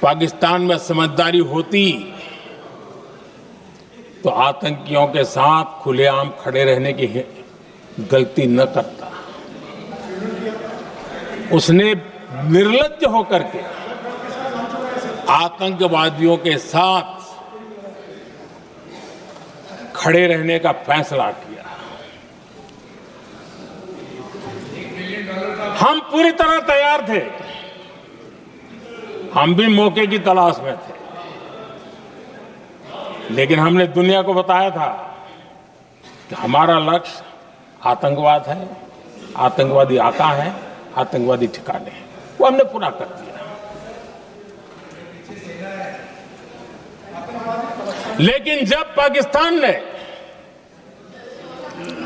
पाकिस्तान में समझदारी होती तो आतंकियों के साथ खुलेआम खड़े रहने की गलती न करता। उसने निर्लज्ज होकर के आतंकवादियों के साथ खड़े रहने का फैसला किया। हम पूरी तरह तैयार थे, हम भी मौके की तलाश में थे, लेकिन हमने दुनिया को बताया था कि हमारा लक्ष्य आतंकवाद है, आतंकवादी आका है, आतंकवादी ठिकाने हैं। वो हमने पूरा कर दिया। लेकिन जब पाकिस्तान ने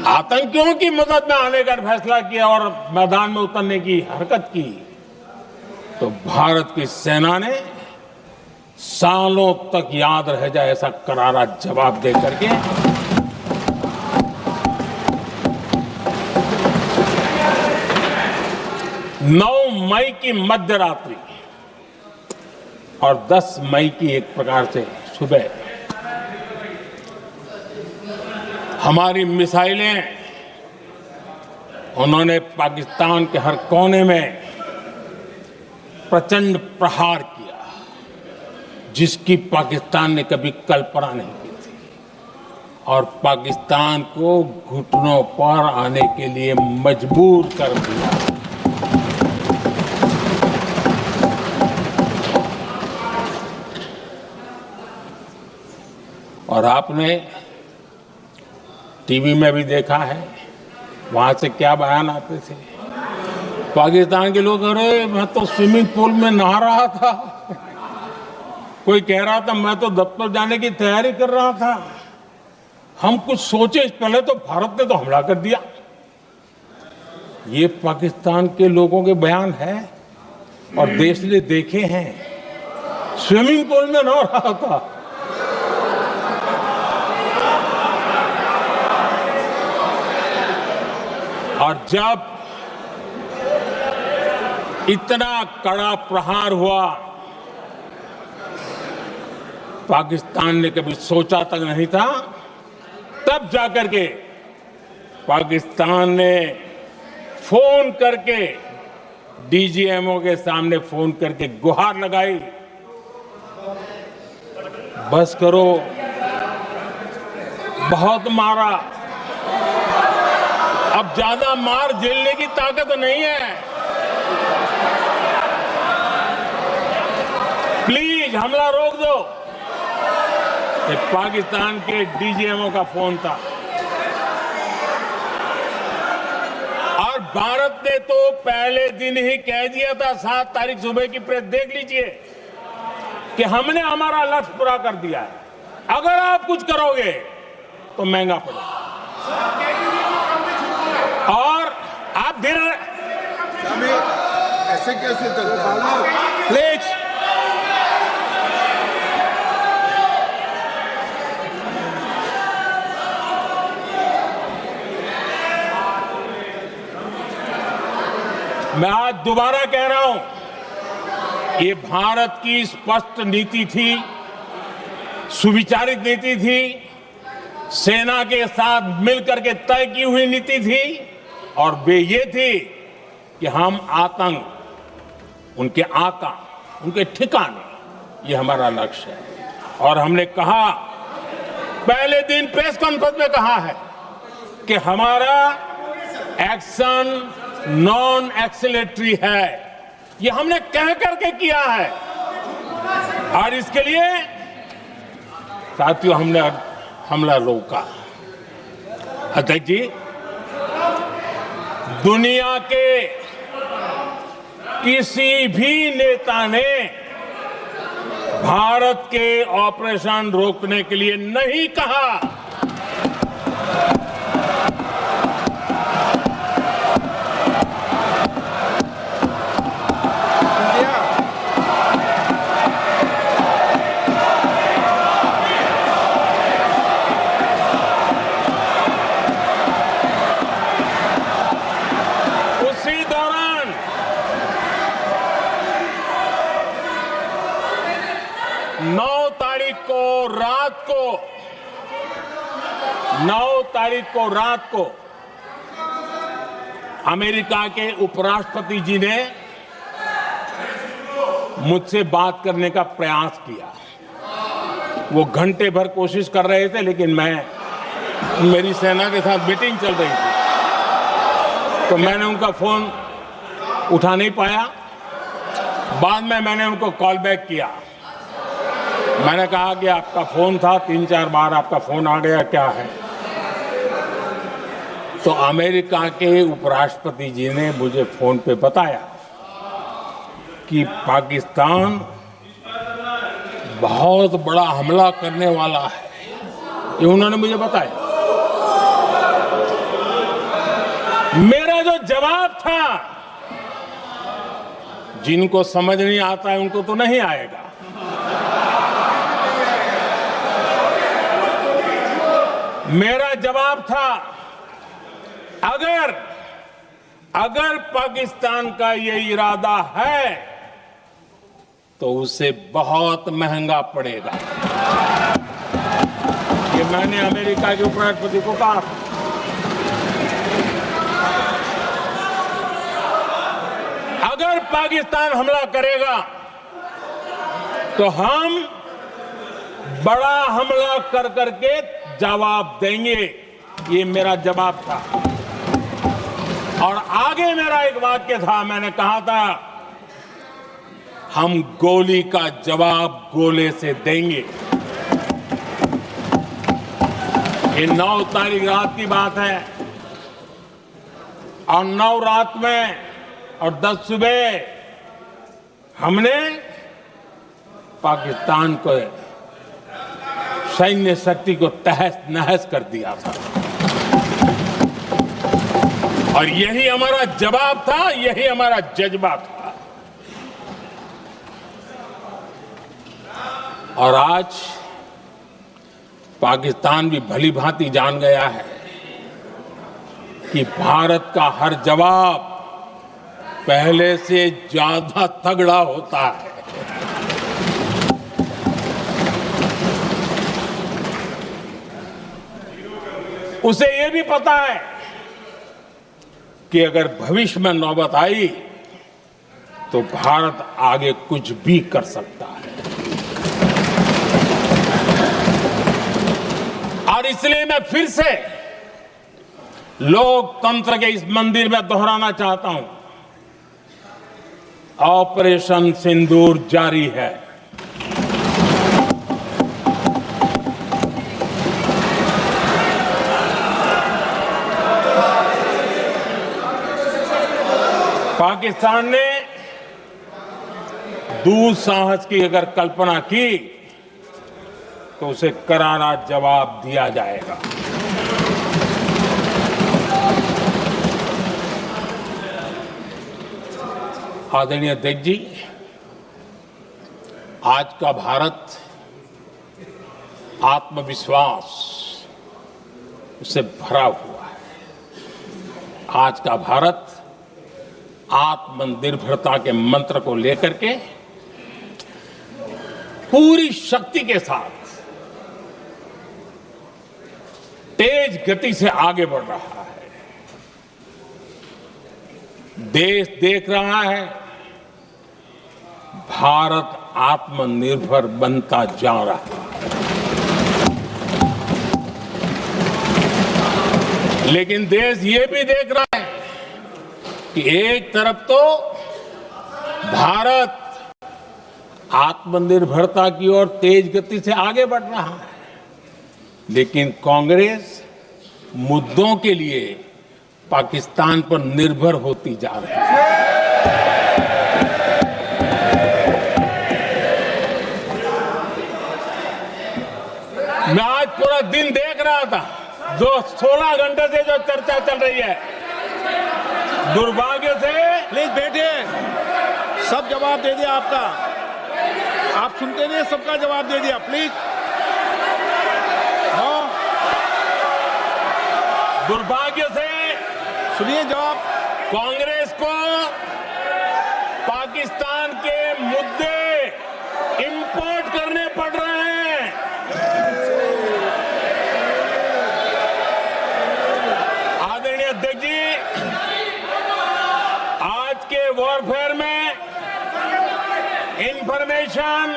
आतंकियों की मदद में आने का फैसला किया और मैदान में उतरने की हरकत की, तो भारत की सेना ने सालों तक याद रह जाए ऐसा करारा जवाब दे करके 9 मई की मध्य रात्रि और 10 मई की एक प्रकार से सुबह हमारी मिसाइलें उन्होंने पाकिस्तान के हर कोने में प्रचंड प्रहार किया, जिसकी पाकिस्तान ने कभी कल्पना नहीं की थी, और पाकिस्तान को घुटनों पर आने के लिए मजबूर कर दिया। और आपने टीवी में भी देखा है, वहां से क्या बयान आते थे। पाकिस्तान के लोग, अरे मैं तो स्विमिंग पूल में नहा रहा था, कोई कह रहा था मैं तो दफ्तर जाने की तैयारी कर रहा था। हम कुछ सोचे पहले तो भारत ने तो हमला कर दिया। ये पाकिस्तान के लोगों के बयान है और देश ने देखे हैं। स्विमिंग पूल में नहा रहा था। और जब इतना कड़ा प्रहार हुआ, पाकिस्तान ने कभी सोचा तक नहीं था, तब जाकर के पाकिस्तान ने फोन करके डीजीएमओ के सामने फोन करके गुहार लगाई, बस करो, बहुत मारा, अब ज्यादा मार झेलने की ताकत नहीं है, प्लीज हमला रोक दो। ये पाकिस्तान के डीजीएमओ का फोन था। और भारत ने तो पहले दिन ही कह दिया था, 7 तारीख सुबह की प्रेस देख लीजिए, कि हमने हमारा लक्ष्य पूरा कर दिया है, अगर आप कुछ करोगे तो महंगा पड़ेगा। और आप धीरे ऐसे कैसे चलता है? प्लीज मैं आज दोबारा कह रहा हूं, ये भारत की स्पष्ट नीति थी, सुविचारित नीति थी, सेना के साथ मिलकर के तय की हुई नीति थी, और वे ये थी कि हम आतंक, उनके आका, उनके ठिकाने, ये हमारा लक्ष्य है। और हमने कहा, पहले दिन प्रेस कॉन्फ्रेंस में कहा है कि हमारा एक्शन नॉन एक्सीलेटरी है, ये हमने कह करके किया है। और इसके लिए साथियों हमने हमला रोका। अध्यक्ष जी, दुनिया के किसी भी नेता ने भारत के ऑपरेशन रोकने के लिए नहीं कहा। 9 तारीख को रात को अमेरिका के उपराष्ट्रपति जी ने मुझसे बात करने का प्रयास किया। वो घंटे भर कोशिश कर रहे थे, लेकिन मेरी सेना के साथ मीटिंग चल रही थी, तो मैंने उनका फोन उठा नहीं पाया। बाद में मैंने उनको कॉल बैक किया। मैंने कहा कि आपका फोन था, 3-4 बार आपका फोन आ गया, क्या है? तो अमेरिका के उपराष्ट्रपति जी ने मुझे फोन पे बताया कि पाकिस्तान बहुत बड़ा हमला करने वाला है। ये उन्होंने मुझे बताया। मेरा जो जवाब था, जिनको समझ नहीं आता है उनको तो नहीं आएगा, मेरा जवाब था अगर पाकिस्तान का ये इरादा है तो उसे बहुत महंगा पड़ेगा। ये मैंने अमेरिका के उपराष्ट्रपति को कहा। अगर पाकिस्तान हमला करेगा तो हम बड़ा हमला कर करके जवाब देंगे। ये मेरा जवाब था। और आगे मेरा एक वाक्य था, मैंने कहा था हम गोली का जवाब गोले से देंगे। ये 9 तारीख रात की बात है, और 9 रात में और 10 सुबह हमने पाकिस्तान को सैन्य शक्ति को तहस नहस कर दिया था। और यही हमारा जवाब था, यही हमारा जज्बा था। और आज पाकिस्तान भी भली भांति जान गया है कि भारत का हर जवाब पहले से ज्यादा तगड़ा होता है। उसे यह भी पता है कि अगर भविष्य में नौबत आई तो भारत आगे कुछ भी कर सकता है। और इसलिए मैं फिर से लोकतंत्र के इस मंदिर में दोहराना चाहता हूं, ऑपरेशन सिंदूर जारी है। पाकिस्तान ने दुस्साहस की अगर कल्पना की तो उसे करारा जवाब दिया जाएगा। आदरणीय अध्यक्ष जी, आज का भारत आत्मविश्वास से भरा हुआ है। आज का भारत आत्मनिर्भरता के मंत्र को लेकर के पूरी शक्ति के साथ तेज गति से आगे बढ़ रहा है। देश देख रहा है भारत आत्मनिर्भर बनता जा रहा है। लेकिन देश ये भी देख रहा है कि एक तरफ तो भारत आत्मनिर्भरता की ओर तेज गति से आगे बढ़ रहा है, लेकिन कांग्रेस मुद्दों के लिए पाकिस्तान पर निर्भर होती जा रही है। मैं आज पूरा दिन देख रहा था, जो 16 घंटे से जो चर्चा चल रही है, दुर्भाग्य से। प्लीज बैठिए, सब जवाब दे दिया आपका। आप सुनते नहीं, सबका जवाब दे दिया। प्लीज दुर्भाग्य से सुनिए जवाब। कांग्रेस को पाकिस्तान के मुद्दे इंपोर्ट करने इंफॉर्मेशन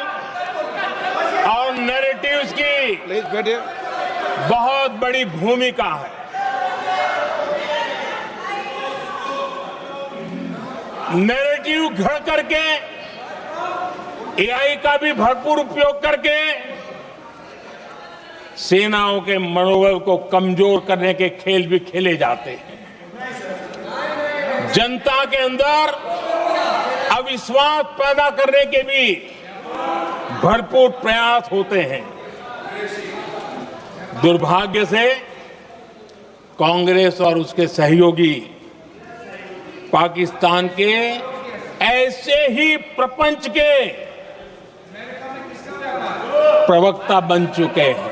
और नैरेटिव्स की प्लीज बैठिए। बहुत बड़ी भूमिका है। नैरेटिव घड़ करके एआई का भी भरपूर उपयोग करके सेनाओं के मनोबल को कमजोर करने के खेल भी खेले जाते हैं। जनता के अंदर अविश्वास पैदा करने के भी भरपूर प्रयास होते हैं। दुर्भाग्य से कांग्रेस और उसके सहयोगी पाकिस्तान के ऐसे ही प्रपंच के प्रवक्ता बन चुके हैं।